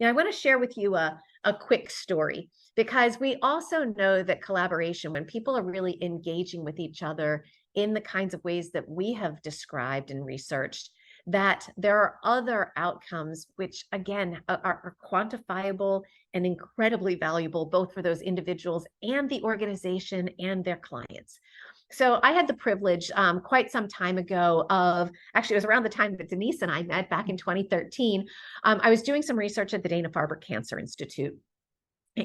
I want to share with you a quick story, because we also know that collaboration, when people are really engaging with each other in the kinds of ways that we have described and researched, that there are other outcomes which, again, are quantifiable and incredibly valuable, both for those individuals and the organization and their clients. So I had the privilege quite some time ago of, actually, it was around the time that Denise and I met back in 2013. I was doing some research at the Dana-Farber Cancer Institute.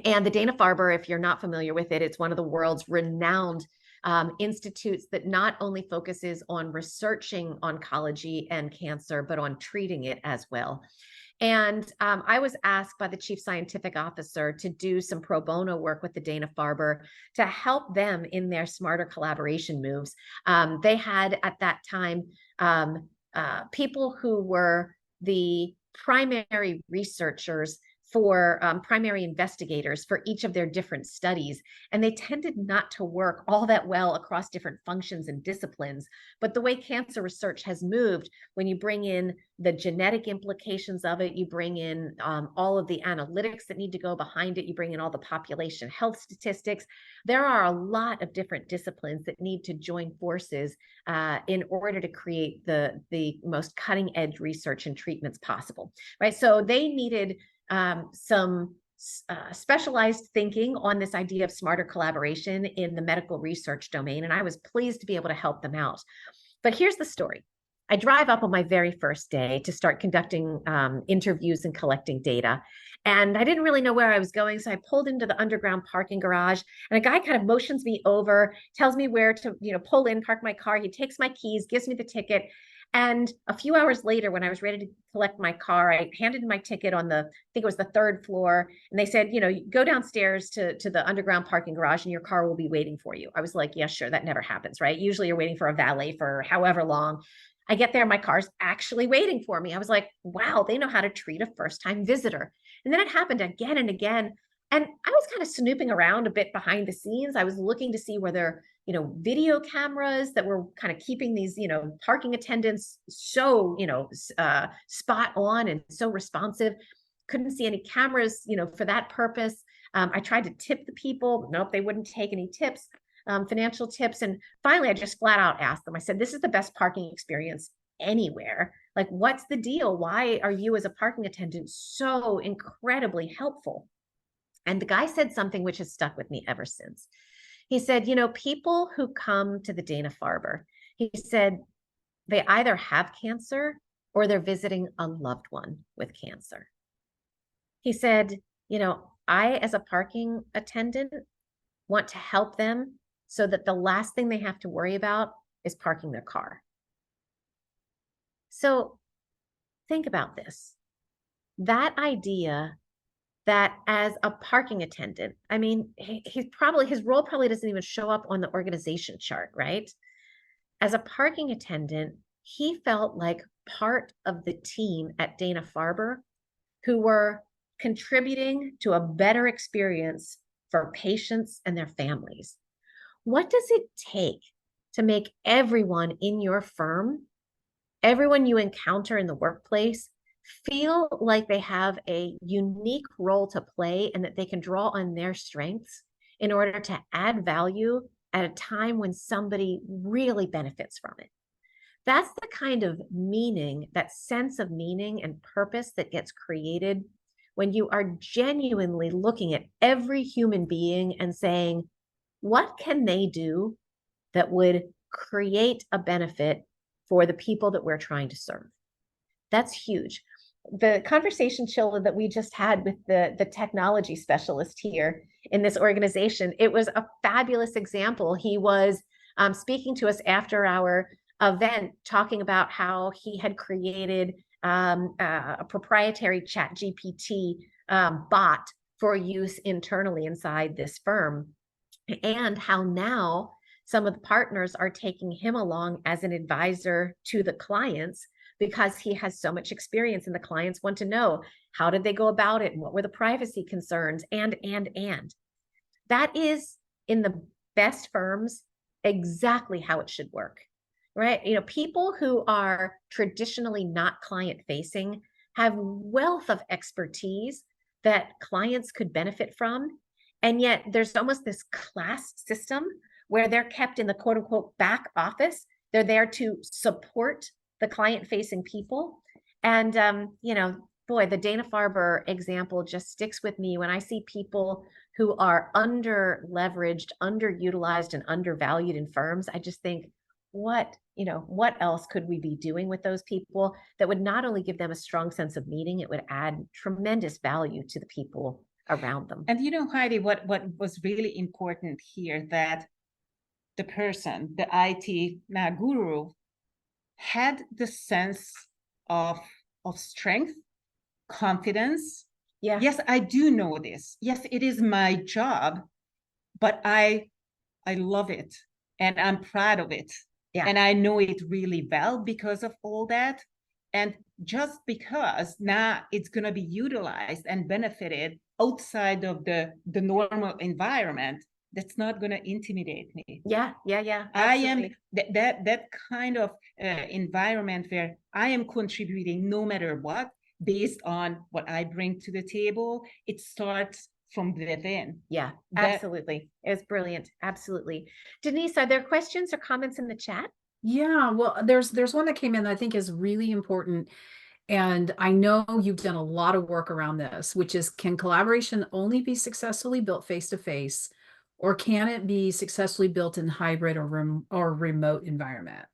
And the Dana-Farber, if you're not familiar with it, it's one of the world's renowned institutes that not only focuses on researching oncology and cancer, but on treating it as well. And I was asked by the chief scientific officer to do some pro bono work with the Dana-Farber to help them in their smarter collaboration moves. They had at that time people who were the primary researchers for primary investigators for each of their different studies. And they tended not to work all that well across different functions and disciplines. But the way cancer research has moved, when you bring in the genetic implications of it, you bring in all of the analytics that need to go behind it, you bring in all the population health statistics, there are a lot of different disciplines that need to join forces in order to create the most cutting edge research and treatments possible, right? So they needed some specialized thinking on this idea of smarter collaboration in the medical research domain, and I was pleased to be able to help them out. But here's the story. I drive up on my very first day to start conducting interviews and collecting data. And I didn't really know where I was going, so I pulled into the underground parking garage, and a guy kind of motions me over, tells me where to, pull in, park my car. He takes my keys, gives me the ticket. And a few hours later, when I was ready to collect my car, I handed in my ticket on I think it was the third floor. And they said, go downstairs to the underground parking garage and your car will be waiting for you. I was like, yeah, sure. That never happens, right? Usually you're waiting for a valet for however long. I get there, my car's actually waiting for me. I was like, wow, they know how to treat a first-time visitor. And then it happened again and again. And I was kind of snooping around a bit behind the scenes. I was looking to see whether video cameras that were kind of keeping these, parking attendants so, spot on and so responsive. Couldn't see any cameras, for that purpose. I tried to tip the people. Nope, they wouldn't take any tips, financial tips. And finally, I just flat out asked them. I said, this is the best parking experience anywhere. Like, what's the deal? Why are you as a parking attendant so incredibly helpful? And the guy said something which has stuck with me ever since. He said, people who come to the Dana-Farber, he said, they either have cancer or they're visiting a loved one with cancer. He said, I, as a parking attendant, want to help them so that the last thing they have to worry about is parking their car. So think about this. That idea that as a parking attendant, I mean, his role probably doesn't even show up on the organization chart, right? As a parking attendant, he felt like part of the team at Dana-Farber who were contributing to a better experience for patients and their families. What does it take to make everyone in your firm, everyone you encounter in the workplace, feel like they have a unique role to play and that they can draw on their strengths in order to add value at a time when somebody really benefits from it? That's the kind of meaning, that sense of meaning and purpose that gets created when you are genuinely looking at every human being and saying, what can they do that would create a benefit for the people that we're trying to serve? That's huge. The conversation, Sheila, that we just had with the technology specialist here in this organization, it was a fabulous example. He was speaking to us after our event, talking about how he had created a proprietary ChatGPT bot for use internally inside this firm, and how now some of the partners are taking him along as an advisor to the clients because he has so much experience, and the clients want to know, how did they go about it? And what were the privacy concerns? And that is, in the best firms, exactly how it should work, right? People who are traditionally not client facing have wealth of expertise that clients could benefit from. And yet there's almost this class system where they're kept in the quote unquote back office. They're there to support the client facing people. And, boy, the Dana-Farber example just sticks with me when I see people who are under leveraged, underutilized, and undervalued in firms. I just think, what else could we be doing with those people that would not only give them a strong sense of meaning, it would add tremendous value to the people around them. And Heidi, what was really important here, that the person, the IT guru, had the sense of strength, confidence. Yeah. Yes, I do know this. Yes, it is my job, but I love it and I'm proud of it. Yeah. And I know it really well because of all that. And just because now it's going to be utilized and benefited outside of the normal environment, that's not going to intimidate me. Yeah. Absolutely. I am that kind of environment where I am contributing no matter what, based on what I bring to the table. It starts from within. Yeah, absolutely. It was brilliant. Absolutely. Denise, are there questions or comments in the chat? Yeah, well, there's one that came in that I think is really important. And I know you've done a lot of work around this, which is, can collaboration only be successfully built face-to-face, or can it be successfully built in hybrid or remote environment?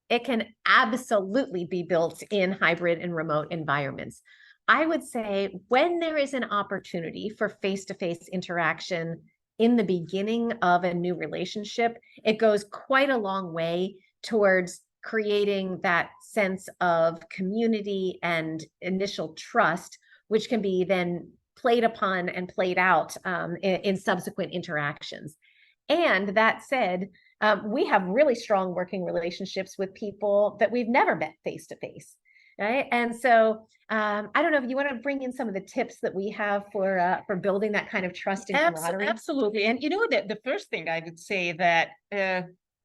It can absolutely be built in hybrid and remote environments. I would say when there is an opportunity for face-to-face interaction in the beginning of a new relationship, it goes quite a long way towards creating that sense of community and initial trust, which can be then played upon and played out in subsequent interactions. And that said, we have really strong working relationships with people that we've never met face to face, right? And so I don't know if you want to bring in some of the tips that we have for building that kind of trust and camaraderie. Absolutely. And that the first thing I would say, that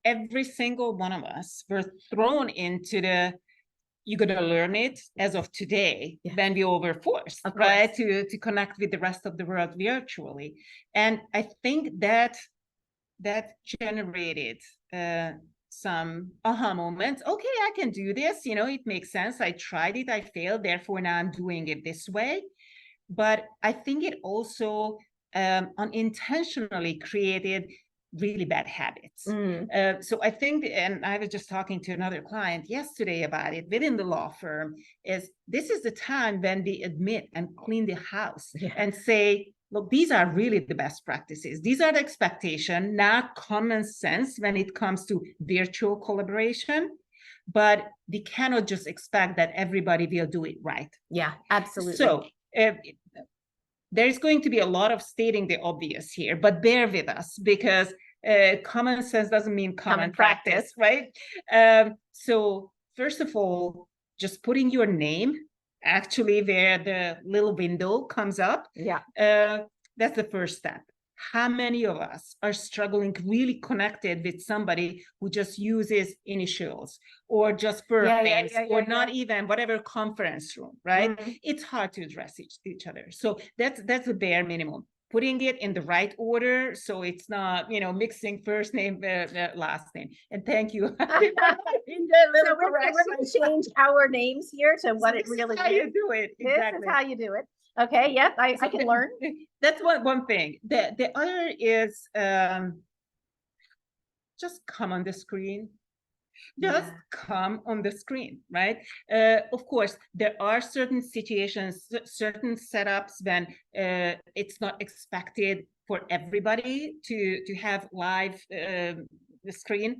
every single one of us were thrown into the, you're going to learn it as of today, when we were forced, right, to connect with the rest of the world virtually. And I think that generated some aha moments. Okay, I can do this. It makes sense. I tried it, I failed, therefore now I'm doing it this way. But I think it also unintentionally created really bad habits. So I think, and I was just talking to another client yesterday about it within the law firm, is this is the time when we admit and clean the house and say, look, these are really the best practices. These are the expectation, not common sense when it comes to virtual collaboration. But we cannot just expect that everybody will do it right. Yeah, absolutely. So there's going to be a lot of stating the obvious here, but bear with us, because common sense doesn't mean common practice, right? So first of all, just putting your name actually where the little window comes up. Yeah. That's the first step. How many of us are struggling really connected with somebody who just uses initials or just first names, or not even whatever conference room, right? It's hard to address each other. So that's the bare minimum. Putting it in the right order, so it's not, mixing first name, last name. And thank you. So we're going to change our names here to what it really is. How you do it. Exactly. This is how you do it. Okay. Yep. I can learn. That's one thing. The other is just come on the screen. Just come on the screen, right? Of course, there are certain situations, certain setups when it's not expected for everybody to have live the screen.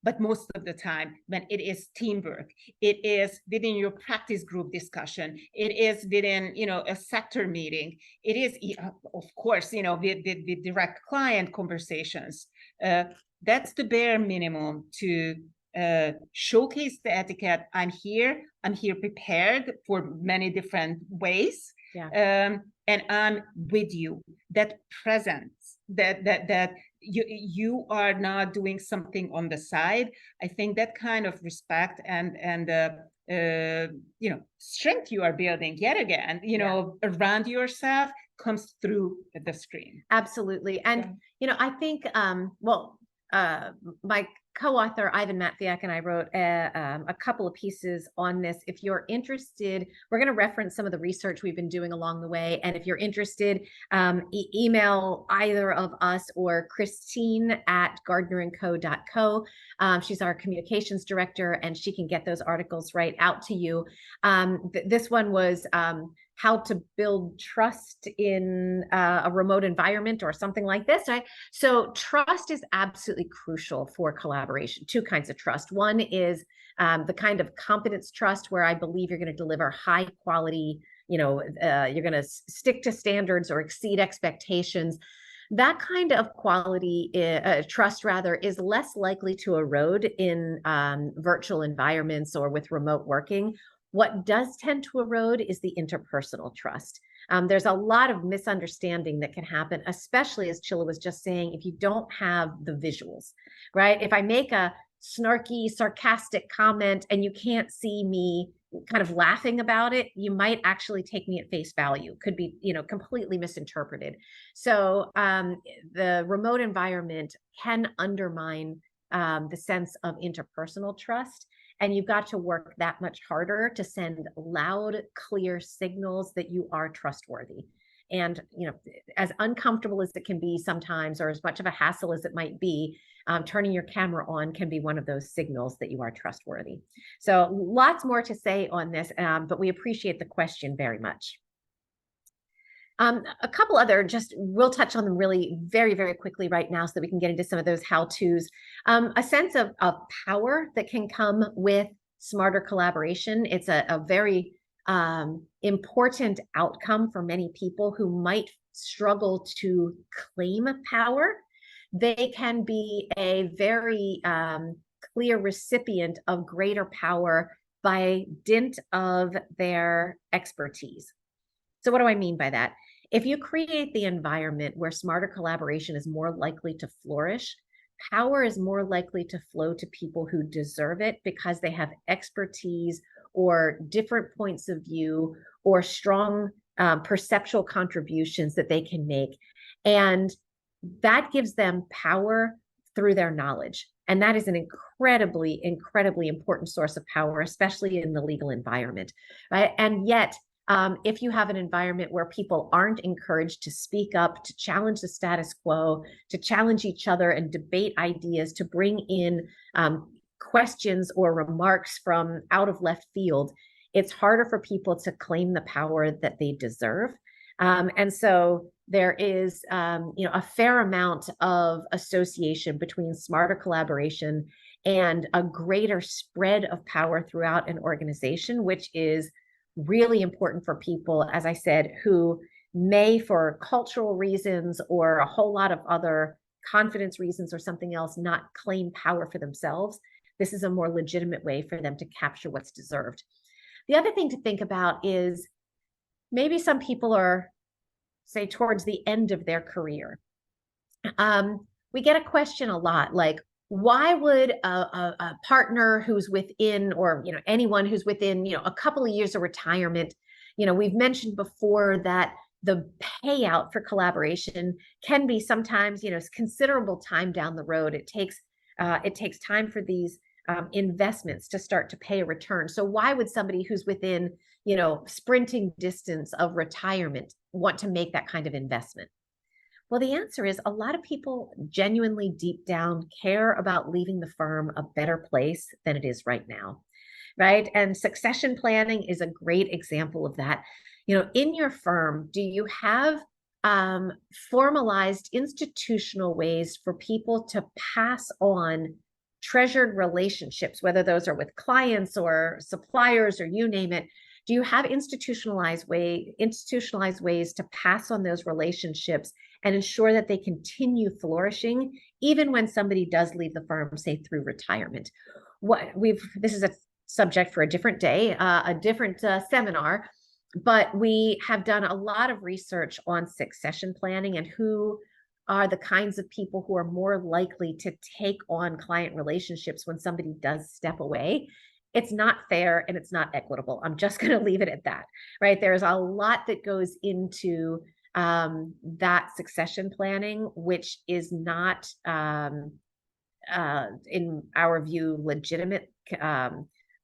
But most of the time, when it is teamwork, it is within your practice group discussion, it is within, a sector meeting, it is, of course, with direct client conversations. That's the bare minimum to showcase the etiquette. I'm here prepared for many different ways. And I'm with you. That presence, that you are not doing something on the side. I think that kind of respect and strength you are building yet again, around yourself comes through the screen. Absolutely. And, I think, my co-author, Ivan Matviak, and I wrote a couple of pieces on this. If you're interested, we're going to reference some of the research we've been doing along the way. And if you're interested, email either of us or Christine at gardnerandco.co. She's our communications director, and she can get those articles right out to you. This one was how to build trust in a remote environment or something like this, right? So trust is absolutely crucial for collaboration. Two kinds of trust. One is the kind of competence trust where I believe you're going to deliver high quality, you're going to stick to standards or exceed expectations. That kind of quality, trust rather, is less likely to erode in virtual environments or with remote working. What does tend to erode is the interpersonal trust. There's a lot of misunderstanding that can happen, especially, as Chilla was just saying, if you don't have the visuals, right? If I make a snarky, sarcastic comment and you can't see me kind of laughing about it, you might actually take me at face value. Could be, completely misinterpreted. So the remote environment can undermine the sense of interpersonal trust. And you've got to work that much harder to send loud, clear signals that you are trustworthy. And, as uncomfortable as it can be sometimes, or as much of a hassle as it might be, turning your camera on can be one of those signals that you are trustworthy. So lots more to say on this, but we appreciate the question very much. A couple other, we'll touch on them really very, very quickly right now so that we can get into some of those how-tos. A sense of power that can come with smarter collaboration. It's a very important outcome for many people who might struggle to claim power. They can be a very clear recipient of greater power by dint of their expertise. So what do I mean by that? If you create the environment where smarter collaboration is more likely to flourish, power is more likely to flow to people who deserve it because they have expertise or different points of view or strong perceptual contributions that they can make. And that gives them power through their knowledge. And that is an incredibly, incredibly important source of power, especially in the legal environment, right? And yet, if you have an environment where people aren't encouraged to speak up, to challenge the status quo, to challenge each other and debate ideas, to bring in questions or remarks from out of left field, it's harder for people to claim the power that they deserve. And so there is, a fair amount of association between smarter collaboration and a greater spread of power throughout an organization, which is really important for people, as I said, who may, for cultural reasons or a whole lot of other confidence reasons or something else, not claim power for themselves. This is a more legitimate way for them to capture what's deserved. The other thing to think about is maybe some people are, say, towards the end of their career. We get a question a lot, like, why would a partner who's within, or anyone who's within a couple of years of retirement, we've mentioned before that the payout for collaboration can be sometimes considerable time down the road. It takes time for these investments to start to pay a return. So why would somebody who's within sprinting distance of retirement want to make that kind of investment? Well, the answer is a lot of people genuinely deep down care about leaving the firm a better place than it is right now, right? And succession planning is a great example of that. In your firm, do you have formalized institutional ways for people to pass on treasured relationships, whether those are with clients or suppliers or you name it? Do you have institutionalized ways to pass on those relationships and ensure that they continue flourishing even when somebody does leave the firm, say through retirement? This is a subject for a different day, a different seminar, but we have done a lot of research on succession planning and who are the kinds of people who are more likely to take on client relationships when somebody does step away. it's not fair and it's not equitable. I'm just going to leave it at that, right? There's a lot that goes into that succession planning, which is not, in our view, legitimate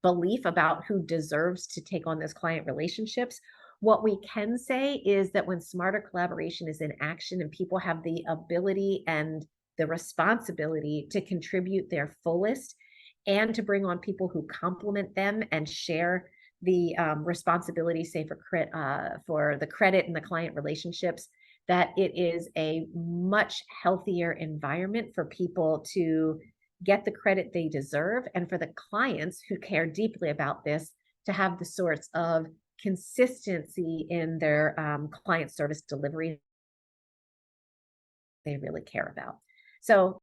belief about who deserves to take on those client relationships. What we can say is that when smarter collaboration is in action and people have the ability and the responsibility to contribute their fullest and to bring on people who complement them and share the responsibility, say for the credit and the client relationships, that it is a much healthier environment for people to get the credit they deserve, and for the clients who care deeply about this to have the sorts of consistency in their client service delivery they really care about. So